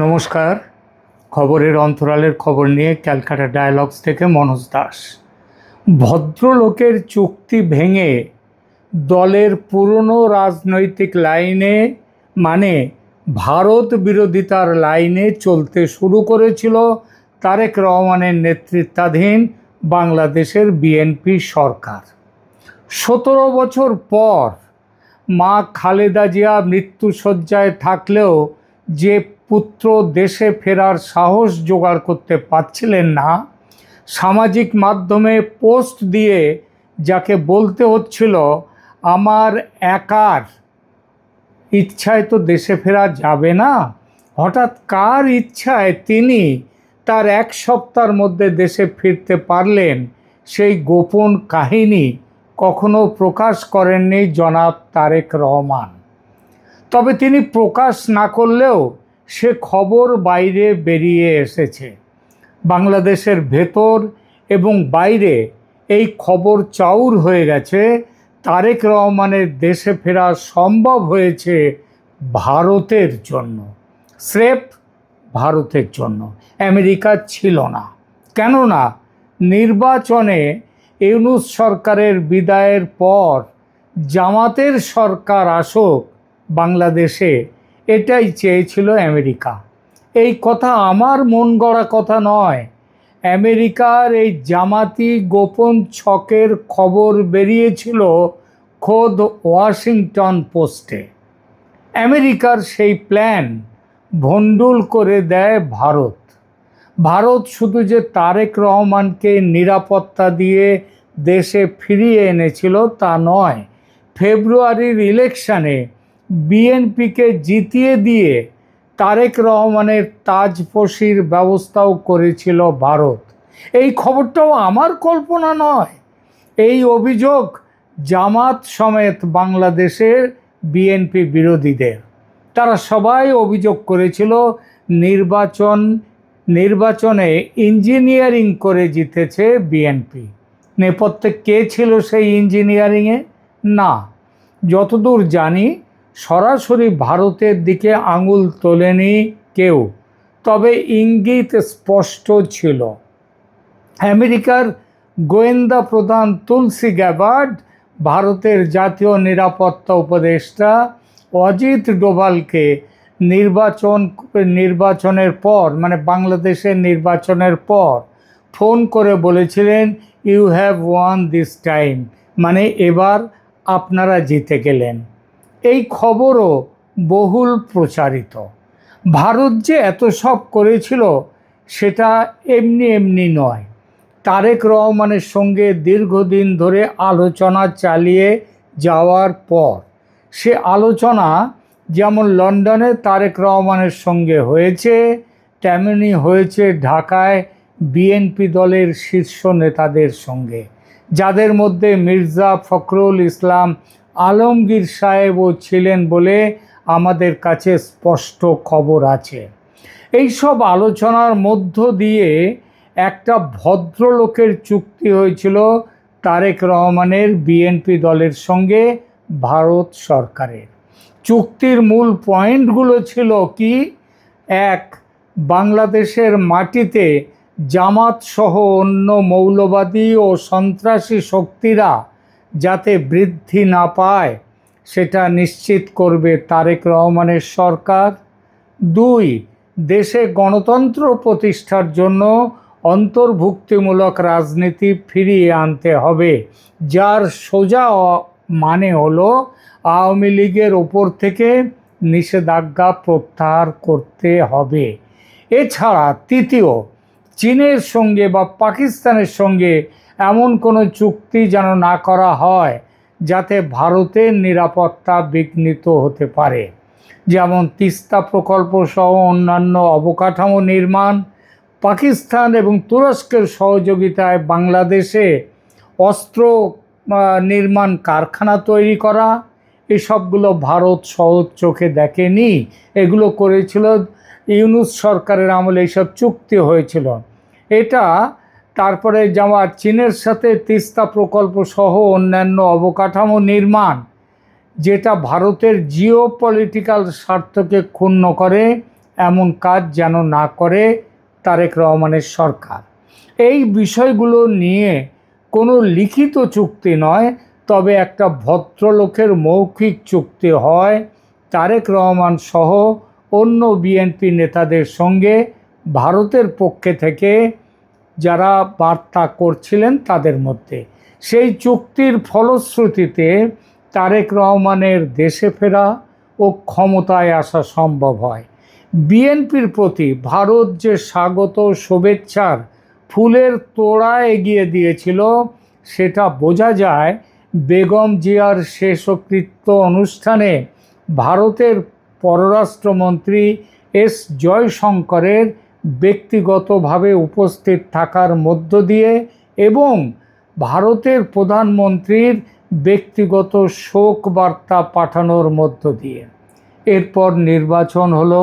নমস্কার। খবরের অন্তরালের খবর নিয়ে ক্যালকাটা ডায়ালগস থেকে মনোজ দাস। ভদ্রলোকের চুক্তি ভেঙে দলের পুরনো রাজনৈতিক লাইনে মানে ভারত বিরোধিতার লাইনে চলতে শুরু করেছিল তারেক রহমানের নেতৃত্বাধীন বাংলাদেশের বিএনপি সরকার। 17 বছর পর মা খালেদা জিয়া মৃত্যুশয্যায় থাকলেও যে পুত্র দেশে ফেরার সাহস জোগাড় করতে পারছিলেন না, সামাজিক মাধ্যমে পোস্ট দিয়ে যাকে বলতে হচ্ছিল আমার একার ইচ্ছায় তো দেশে ফেরা যাবে না, হঠাৎ কার ইচ্ছায় তিনি তার এক সপ্তাহের মধ্যে দেশে ফিরতে পারলেন, সেই গোপন কাহিনী কখনো প্রকাশ করেননি জনাব তারেক রহমান। তবে তিনি প্রকাশ না করলেও সে খবর বাইরে বেরিয়ে এসেছে। বাংলাদেশের ভেতর এবং বাইরে এই খবর চাউর হয়ে গেছে। তারেক রহমানের দেশে ফেরা সম্ভব হয়েছে ভারতের জন্য, স্রেফ ভারতের জন্য। আমেরিকা ছিল না। কেননা নির্বাচনে ইউনূস সরকারের বিদায়ের পর জামাতের সরকার আসুক বাংলাদেশে, এটাই চেয়েছিল আমেরিকা। এই কথা আমার মন গড়া কথা নয়। আমেরিকার এই জামাতি গোপন ছকের খবর বেরিয়েছিল খোদ ওয়াশিংটন পোস্টে। আমেরিকার সেই প্ল্যান ভণ্ডুল করে দেয় ভারত। ভারত শুধু যে তারেক রহমানকে নিরাপত্তা দিয়ে দেশে ফিরিয়ে এনেছিল তা নয়, ফেব্রুয়ারির ইলেকশনে বিএনপিকে জিতিয়ে দিয়ে তারেক রহমানের তাজপোশির ব্যবস্থাও করেছিল ভারত। এই খবরটাও আমার কল্পনা নয়। এই অভিযোগ জামাত সমেত বাংলাদেশের বিএনপি বিরোধীদের। তারা সবাই অভিযোগ করেছিল নির্বাচনে ইঞ্জিনিয়ারিং করে জিতেছে বিএনপি। নেপথ্যে কে ছিল সেই ইঞ্জিনিয়ারিংয়ে? না, যতদূর জানি সরাসরি ভারতের দিকে আঙুল তোলেনি কেউ, তবে ইঙ্গিত স্পষ্ট ছিল। আমেরিকার গোয়েন্দা প্রধান তুলসি গ্যাবার্ড ভারতের জাতীয় নিরাপত্তা উপদেষ্টা অজিত ডোভালকে নির্বাচনের পর মানে বাংলাদেশের নির্বাচনের পর ফোন করে বলেছিলেন, you have won this time, মানে এবার আপনারা জিতে গেলেন। এই খবরও বহুল প্রচারিত। ভারত যে এত সব করেছিল সেটা এমনি এমনি নয়। তারেক রহমানের সঙ্গে দীর্ঘদিন ধরে আলোচনা চালিয়ে যাওয়ার পর, সে আলোচনা যেমন লন্ডনে তারেক রহমানের সঙ্গে হয়েছে, তেমনি হয়েছে ঢাকায় বিএনপি দলের শীর্ষ নেতাদের সঙ্গে, যাদের মধ্যে মির্জা ফখরুল ইসলাম আলমগীর সাহেবও ছিলেন বলে আমাদের কাছে স্পষ্ট খবর আছে। এই সব আলোচনার মধ্য দিয়ে একটা ভদ্রলোকের চুক্তি হয়েছিল তারেক রহমানের বিএনপি দলের সঙ্গে ভারত সরকারের। চুক্তির মূল পয়েন্টগুলো ছিল কি? এক, বাংলাদেশের মাটিতে জামাত সহ অন্য মৌলবাদী ও সন্ত্রাসী শক্তিরা যাতে বৃদ্ধি না পায় সেটা নিশ্চিত করবে তারেক রহমানের সরকার। দুই, দেশে গণতন্ত্র প্রতিষ্ঠার জন্য অন্তর্ভুক্তিমূলক রাজনীতি ফিরিয়ে আনতে হবে, যার সোজা মানে হলো আওয়ামী লীগের ওপর থেকে নিষেধাজ্ঞা প্রত্যাহার করতে হবে। এছাড়া তৃতীয়, চীনের সঙ্গে বা পাকিস্তানের সঙ্গে এমন কোনো চুক্তি যেন না করা হয় যাতে ভারতের নিরাপত্তা বিঘ্নিত হতে পারে, যেমন তিস্তা প্রকল্প সহ অন্যান্য অবকাঠামো নির্মাণ, পাকিস্তান এবং তুরস্কের সহযোগিতায় বাংলাদেশে অস্ত্র নির্মাণ কারখানা তৈরি করা। এসবগুলো ভারত সহজ চোখে দেখেনি, এগুলো করেছিল ইউনূস সরকারের আমলে, এইসব চুক্তি হয়েছিল। এটা তারপরে যেমন চীনের সাথে তিস্তা প্রকল্প সহ অন্যান্য অবকাঠামো নির্মাণ, যেটা ভারতের জিও পলিটিক্যাল স্বার্থকে ক্ষুণ্ণ করে, এমন কাজ যেন না করে তারেক রহমানের সরকার। এই বিষয়গুলো নিয়ে কোনো লিখিত চুক্তি নয়, তবে একটা ভদ্রলোকের মৌখিক চুক্তি হয় তারেক রহমান সহ অন্য বিএনপি নেতাদের সঙ্গে ভারতের পক্ষে থেকে যারা বার্তা করছিলেন তাদের মধ্যে। সেই চুক্তির ফলশ্রুতিতে তারেক রহমানের দেশে ফেরা ও ক্ষমতায় আসা সম্ভব হয়। বিএনপির প্রতি ভারত যে স্বাগত শুভেচ্ছার ফুলের তোড়া এগিয়ে দিয়েছিল সেটা বোঝা যায় বেগম জিয়ার শেষকৃত্য অনুষ্ঠানে ভারতের পররাষ্ট্রমন্ত্রী এস জয়শঙ্করের ব্যক্তিগতভাবে উপস্থিত থাকার মধ্য দিয়ে এবং ভারতের প্রধানমন্ত্রীর ব্যক্তিগত শোক বার্তা পাঠানোর মধ্য দিয়ে। এরপর নির্বাচন হলো।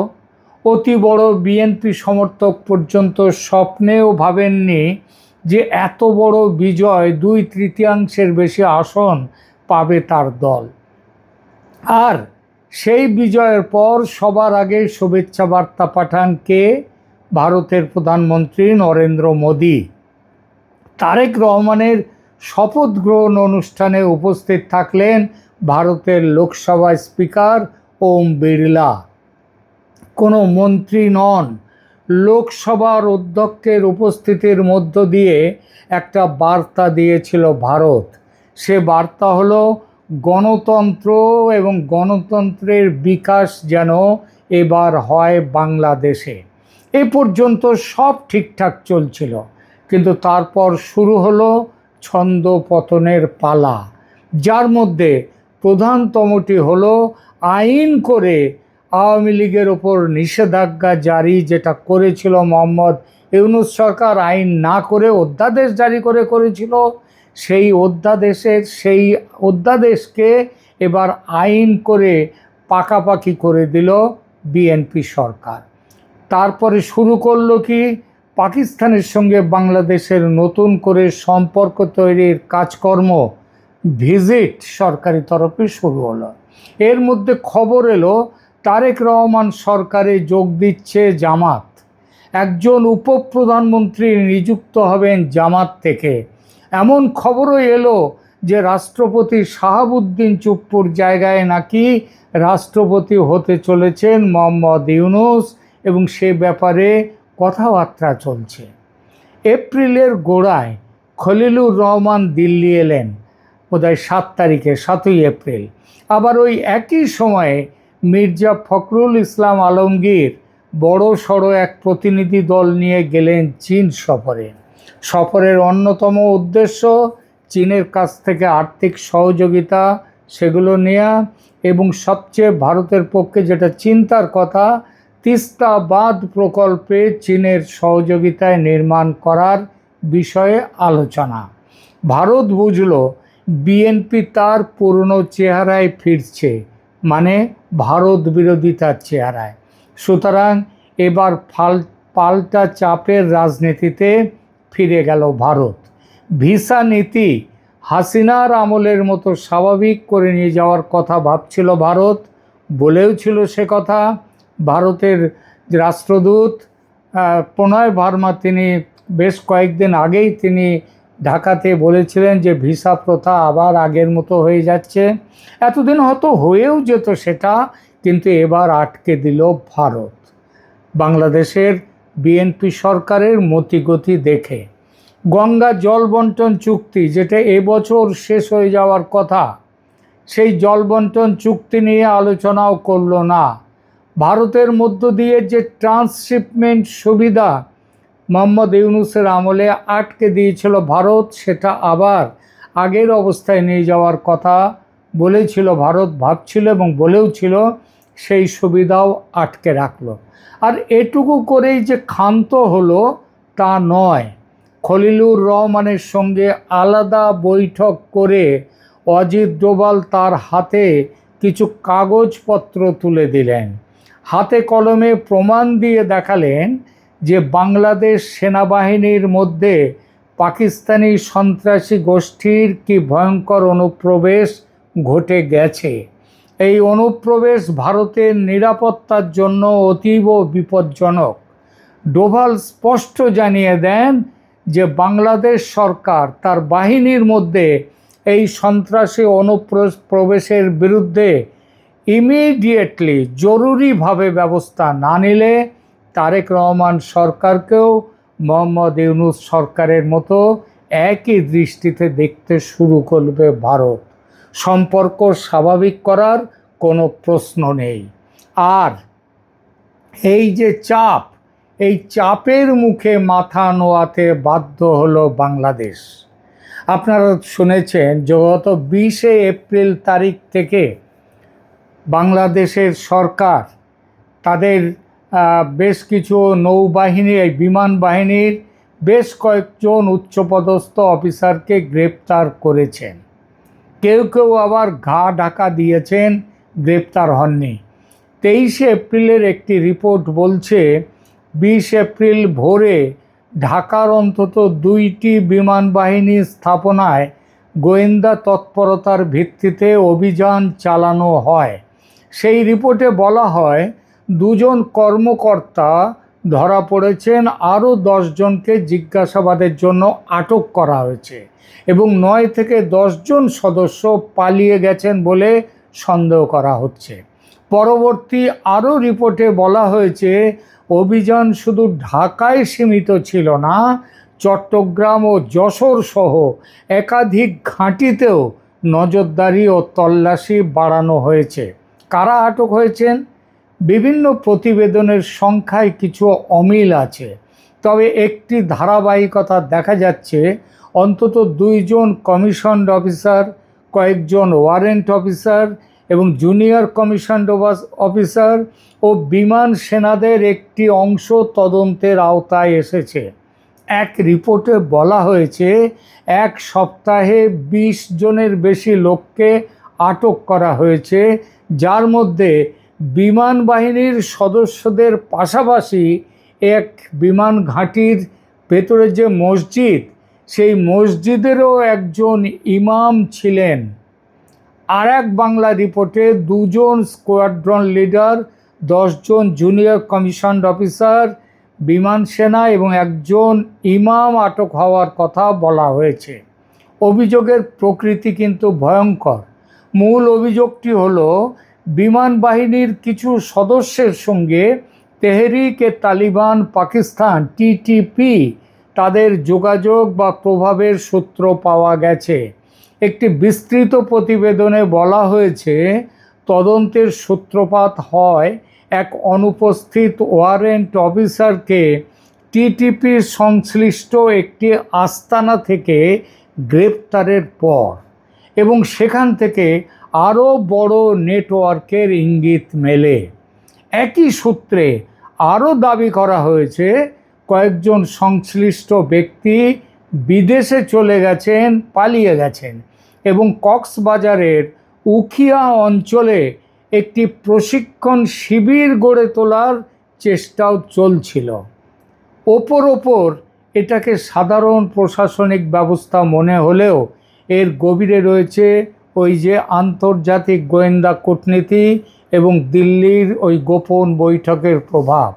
অতি বড় বিএনপি সমর্থক পর্যন্ত স্বপ্নেও ভাবেননি যে এত বড় বিজয়, 2/3 বেশি আসন পাবে তার দল। আর সেই বিজয়ের পর সবার আগে শুভেচ্ছা বার্তা পাঠান কে? ভারতের প্রধানমন্ত্রী নরেন্দ্র মোদী। তারেক রহমানের শপথ গ্রহণ অনুষ্ঠানে উপস্থিত থাকলেন ভারতের লোকসভা স্পিকার ওম বিড়লা। কোনো মন্ত্রী নন, লোকসভার অধ্যক্ষের উপস্থিতির মধ্য দিয়ে একটা বার্তা দিয়েছিল ভারত। সে বার্তা হলো গণতন্ত্র এবং গণতন্ত্রের বিকাশ যেন এবার হয় বাংলাদেশে। এ পর্যন্ত সব ঠিকঠাক চলছিল, কিন্তু তারপর শুরু হলো ছন্দপতনের পালা, যার মধ্যে প্রধানতমটি হলো আইন করে আওয়ামী লীগের ওপর নিষেধাজ্ঞা জারি, যেটা করেছিল মোহাম্মদ ইউনূস সরকার। আইন না করে অধ্যাদেশ জারি করেছিল। সেই অধ্যাদেশকে এবার আইন করে পাকাপাকি করে দিল বিএনপি সরকার। তারপরে শুরু করলো কি, পাকিস্তানের সঙ্গে বাংলাদেশের নতুন করে সম্পর্ক তৈরির কাজকর্ম, ভিজিট সরকারি তরফে শুরু হলো। এর মধ্যে খবর এলো তারেক রহমান সরকারে যোগ দিচ্ছে জামাত। একজন উপপ্রধানমন্ত্রী নিযুক্ত হবেন জামাত থেকে। এমন খবরও এলো যে রাষ্ট্রপতি শাহাবুদ্দিন চুপ্পুর জায়গায় নাকি রাষ্ট্রপতি হতে চলেছেন মোহাম্মদ ইউনূস, এবং সে ব্যাপারে কথাবার্তা চলছে। এপ্রিলের গোড়ায় খলিলুর রহমান দিল্লি এলেন, বোধহয় 7 তারিখে, 7ই এপ্রিল। আবার ওই একই সময়ে মির্জা ফখরুল ইসলাম আলমগীর বড় সড়ো এক প্রতিনিধি দল নিয়ে গেলেন চীন সফরে। সফরের অন্যতম উদ্দেশ্য চীনের কাছ থেকে আর্থিক সহযোগিতা সেগুলো নেওয়া, এবং সবচেয়ে ভারতের পক্ষে যেটা চিন্তার কথা, তিস্তা বাঁধ প্রকল্পে চীনের সহযোগিতায় নির্মাণ করার বিষয়ে আলোচনা। ভারত বুঝল বিএনপি তার পুরনো চেহারায় ফিরছে, মানে ভারত বিরোধিতার চেহারায়। সুতরাং এবার পাল্টা চাপের রাজনীতিতে ফিরে গেল ভারত। ভিসা নীতি হাসিনার আমলের মতো স্বাভাবিক করে নিয়ে যাওয়ার কথা ভাবছিল ভারত, বলেও ছিল সে কথা। ভারতের রাষ্ট্রদূত প্রণয় ভার্মা, তিনি বেশ কয়েকদিন আগেই তিনি ঢাকাতে বলেছিলেন যে ভিসা প্রথা আবার আগের মতো হয়ে যাচ্ছে। এতদিন হয়তো হয়েও যেত সেটা, কিন্তু এবার আটকে দিল ভারত। বাংলাদেশের বিএনপি সরকারের মতিগতি দেখে গঙ্গা জল বন্টন চুক্তি, যেটা এবছর শেষ হয়ে যাওয়ার কথা, সেই জল বন্টন চুক্তি নিয়ে আলোচনাও করলো না। ভারতের মধ্য দিয়ে যে ট্রান্সশিপমেন্ট সুবিধা মোহাম্মদ ইউনূসের আমলে আটকে দিয়েছিল ভারত, সেটা আবার আগের অবস্থায় নিয়ে যাওয়ার কথা বলেছিল ভারত, ভাবছিল এবং বলেও ছিল, সেই সুবিধাও আটকে রাখলো। আর এটুকু করেই যে ক্ষান্ত হলো তা নয়, খলিলুর রহমানের সঙ্গে আলাদা বৈঠক করে অজিত ডোভাল তার হাতে কিছু কাগজপত্র তুলে দিলেন। হাতে কলমে প্রমাণ দিয়ে দেখালেন যে বাংলাদেশ সেনাবাহিনীর মধ্যে পাকিস্তানি সন্ত্রাসী গোষ্ঠীর কি ভয়ঙ্কর অনুপ্রবেশ ঘটে গেছে। এই অনুপ্রবেশ ভারতের নিরাপত্তার জন্য অতীব বিপজ্জনক। ডোভাল স্পষ্ট জানিয়ে দেন যে বাংলাদেশ সরকার তার বাহিনীর মধ্যে এই সন্ত্রাসী অনুপ্রবেশের বিরুদ্ধে ইমিডিয়েটলি জরুরিভাবে ব্যবস্থা না নিলে তারেক রহমান সরকারকেও মোহাম্মদ ইউনূস সরকারের মতো একই দৃষ্টিতে দেখতে শুরু করবে ভারত। সম্পর্ক স্বাভাবিক করার কোনো প্রশ্ন নেই। আর এই যে চাপ, এই চাপের মুখে মাথা নোয়াতে বাধ্য হলো বাংলাদেশ। আপনারা শুনেছেন যে গত 20শে এপ্রিল তারিখ থেকে বাংলাদেশের সরকার তাদের বেশ কিছু নৌবাহিনী, এই বিমান বাহিনীর বেশ কয়েকজন উচ্চপদস্থ অফিসারকে গ্রেপ্তার করেছেন। কেউ কেউ আবার ঘা ঢাকা দিয়েছেন, গ্রেপ্তার হননি। 23শে এপ্রিলের একটি রিপোর্ট বলছে 20 এপ্রিল ভোরে ঢাকার অন্তত 2টি বিমান বাহিনী স্থাপনায় গোয়েন্দা তৎপরতার ভিত্তিতে অভিযান চালানো হয়। সেই রিপোর্টে বলা হয় 2 জন কর্মকর্তা ধরা পড়েছেন, আরও 10 জনকে জিজ্ঞাসাবাদের জন্য আটক করা হয়েছে এবং 9 থেকে 10 জন সদস্য পালিয়ে গেছেন বলে সন্দেহ করা হচ্ছে। পরবর্তী আরও রিপোর্টে বলা হয়েছে অভিযান শুধু ঢাকায় সীমিত ছিল না, চট্টগ্রাম ও যশোর সহ একাধিক ঘাঁটিতেও নজরদারি ও তল্লাশি বাড়ানো হয়েছে। কারা আটক হয়েছেন? বিভিন্ন প্রতিবেদনের সংখ্যায় কিছু অমিল আছে, তবে একটি ধারাবাহিকতা দেখা যাচ্ছে। অন্তত 2 জন কমিশনড অফিসার, কয়েকজন ওয়ারেন্ট অফিসার এবং জুনিয়র কমিশনড অফিসার ও বিমান সেনাদের একটি অংশ তদন্তের আওতায় এসেছে। এক রিপোর্টে বলা হয়েছে 1 সপ্তাহে 20 জনের বেশি লোককে আটক করা হয়েছে, যার মধ্যে বিমান বাহিনীর সদস্যদের পাশাপাশি এক বিমান ঘাঁটির ভেতরে যে মসজিদ, সেই মসজিদেরও একজন ইমাম ছিলেন। আর এক বাংলা রিপোর্টে 2 জন স্কোয়াড্রন লিডার, 10 জন জুনিয়র কমিশনড অফিসার, বিমান সেনা এবং একজন ইমাম আটক হওয়ার কথা বলা হয়েছে। অভিযোগের প্রকৃতি কিন্তু ভয়ঙ্কর। মূল অভিযোগটি হলো বিমান বাহিনীর কিছু সদস্যের সঙ্গে তেহরিক-ই-তালিবান পাকিস্তান টিটিপি তাদের যোগাযোগ বা প্রভাবের সূত্র পাওয়া গেছে। একটি বিস্তৃত প্রতিবেদনে বলা হয়েছে তদন্তের সূত্রপাত হয় এক অনুপস্থিত ওয়ারেন্ট অফিসারকে টিটিপির সংশ্লিষ্ট একটি আস্তানা থেকে গ্রেপ্তারের পর, এবং সেখান থেকে আরও বড় নেটওয়ার্কের ইঙ্গিত মেলে। একই সূত্রে আরও দাবি করা হয়েছে কয়েকজন সংশ্লিষ্ট ব্যক্তি বিদেশে চলে গেছেন, পালিয়ে গেছেন এবং কক্সবাজারের উখিয়া অঞ্চলে একটি প্রশিক্ষণ শিবির গড়ে তোলার চেষ্টাও চলছিল। ওপর এটাকে সাধারণ প্রশাসনিক ব্যবস্থা মনে হলেও এর গভীরে রয়েছে ওই যে আন্তর্জাতিক গোয়েন্দা কূটনীতি এবং দিল্লির ওই গোপন বৈঠকের প্রভাব।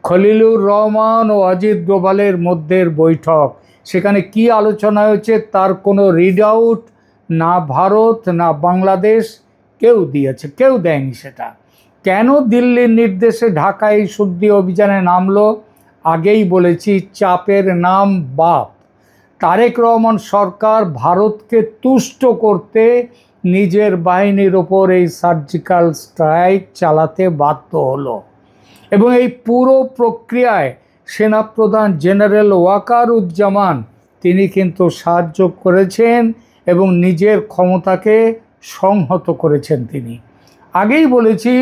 খলিলুর রহমান ও অজিত ডোভালের মধ্যের বৈঠক, সেখানে কি আলোচনা হয়েছে তার কোনো রিড আউট না ভারত না বাংলাদেশ কেউ দিয়েছে, কেউ দেয়নি সেটা। কেন দিল্লির নির্দেশে ঢাকায় শুদ্ধি অভিযানে নামলো? আগেই বলেছি, চাপের নাম বাপ। তারেক রহমান সরকার ভারতকে তুষ্ট করতে নিজের বাহিনীর ওপর এই সার্জিক্যাল স্ট্রাইক চালাতে বাধ্য হলো এবং এই পুরো প্রক্রিয়ায় সেনাপ্রধান জেনারেল ওয়াকারুজ্জামান তিনি কিন্তু সাহায্য করেছেন এবং নিজের ক্ষমতাকে সংহত করেছেন। তিনি আগেই বলেছি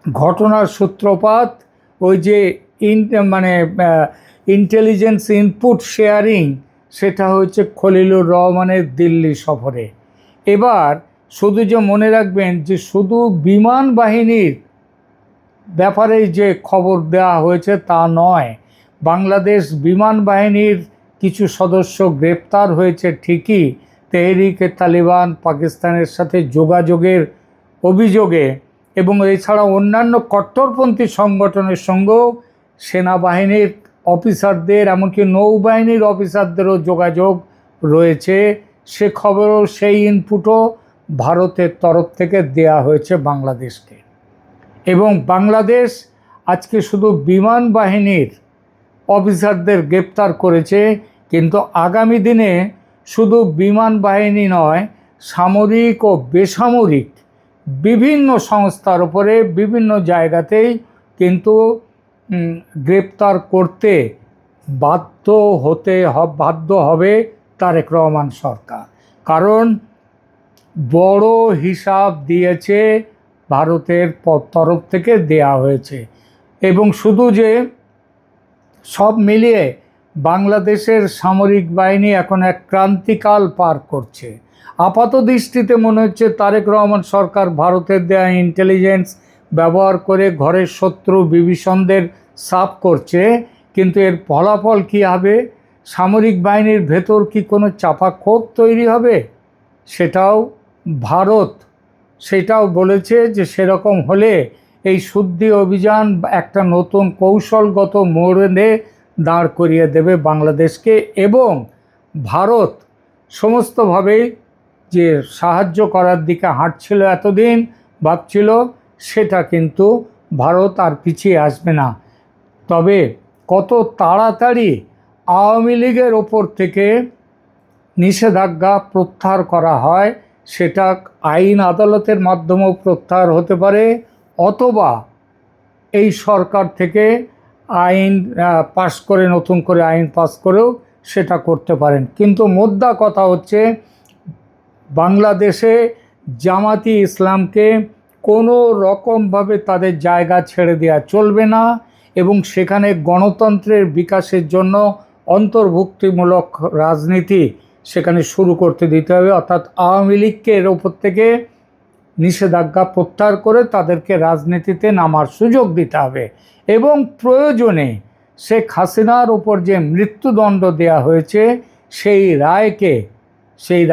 ঘটনার সূত্রপাত ওই যে ইন্টেলিজেন্স ইনপুট শেয়ারিং, সেটা হচ্ছে খলিলুর রহমানের দিল্লি সফরে। এবার শুধু যে মনে রাখবেন যে শুধু বিমান বাহিনীর ব্যাপারে যে খবর দেওয়া হয়েছে তা নয়, বাংলাদেশ বিমান বাহিনীর কিছু সদস্য গ্রেপ্তার হয়েছে ঠিকই, তেহরিক-ই-তালিবান পাকিস্তানের সাথে যোগাযোগের অভিযোগে এবং এছাড়া অন্যান্য কট্টরপন্থী সংগঠনের সঙ্গেও সেনাবাহিনীর অফিসারদের এমনকি নৌবাহিনীর অফিসারদেরও যোগাযোগ রয়েছে। সে খবরও সেই ইনপুটও ভারতের তরফ থেকে দেয়া হয়েছে বাংলাদেশকে। এবং বাংলাদেশ আজকে শুধু বিমান বাহিনীর অফিসারদের গ্রেপ্তার করেছে, কিন্তু আগামী দিনে শুধু বিমান বাহিনী নয়, সামরিক ও বেসামরিক বিভিন্ন সংস্থার উপরে বিভিন্ন জায়গাতেই কিন্তু গ্রেপ্তার করতে বাধ্য হবে তারেক রহমান সরকার। কারণ বড় হিসাব দিয়েছে ভারতের তরফ থেকে দেয়া হয়েছে। এবং শুধু যে সব মিলিয়ে বাংলাদেশের সামরিক বাহিনী এখন এক ক্রান্তিকাল পার করছে। আপাত দৃষ্টিতে মনে হচ্ছে তারেক রহমান সরকার ভারতের দেয়া ইন্টেলিজেন্স ব্যবহার করে ঘরের শত্রু বিভীষণদের সাফ করছে, কিন্তু এর ফলাফল কী হবে? সামরিক বাহিনীর ভেতর কি কোনো চাপা ক্ষোভ তৈরি হবে? সেটাও বলেছে যে সেরকম হলে এই শুদ্ধি অভিযান একটা নতুন কৌশলগত মোড়ে দাঁড় করিয়ে দেবে বাংলাদেশকে। এবং ভারত সমস্তভাবেই যে সাহায্য করার দিকে হাঁটছিল এতদিন, ভাবছিল, সেটা কিন্তু ভারত আর পিছিয়ে আসবে না। তবে কত তাড়াতাড়ি আওয়ামী লীগের ওপর থেকে নিষেধাজ্ঞা প্রত্যাহার করা হয় সেটা আইন আদালতের মাধ্যমেও প্রত্যাহার হতে পারে, অথবা এই সরকার থেকে আইন পাশ করে নতুন করে আইন পাস করেও সেটা করতে পারেন। কিন্তু মোদ্দা কথা হচ্ছে বাংলাদেশে জামাতি ইসলামকে কোনো রকমভাবে তাদের জায়গা ছেড়ে দেওয়া চলবে না এবং সেখানে গণতন্ত্রের বিকাশের জন্য অন্তর্ভুক্তিমূলক রাজনীতি সেখানে শুরু করতে দিতে হবে। অর্থাৎ আওয়ামী লীগকে এর ওপর থেকে নিষেধাজ্ঞা প্রত্যাহার করে তাদেরকে রাজনীতিতে নামার সুযোগ দিতে হবে এবং প্রয়োজনে শেখ হাসিনার ওপর যে মৃত্যুদণ্ড দেয়া হয়েছে সেই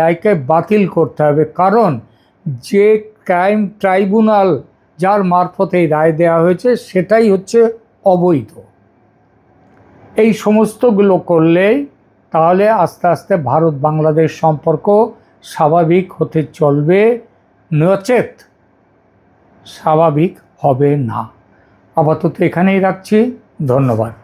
রায়কে বাতিল করতে হবে। কারণ যে ক্রাইম ট্রাইব্যুনাল যার মারফতে এই রায় দেওয়া হয়েছে সেটাই হচ্ছে অবৈধ। এই সমস্তগুলো করলেই তাহলে আস্তে আস্তে ভারত বাংলাদেশ সম্পর্ক স্বাভাবিক হতে চলবে, নচেত স্বাভাবিক হবে না। আপাতত এখানেই রাখছি। ধন্যবাদ।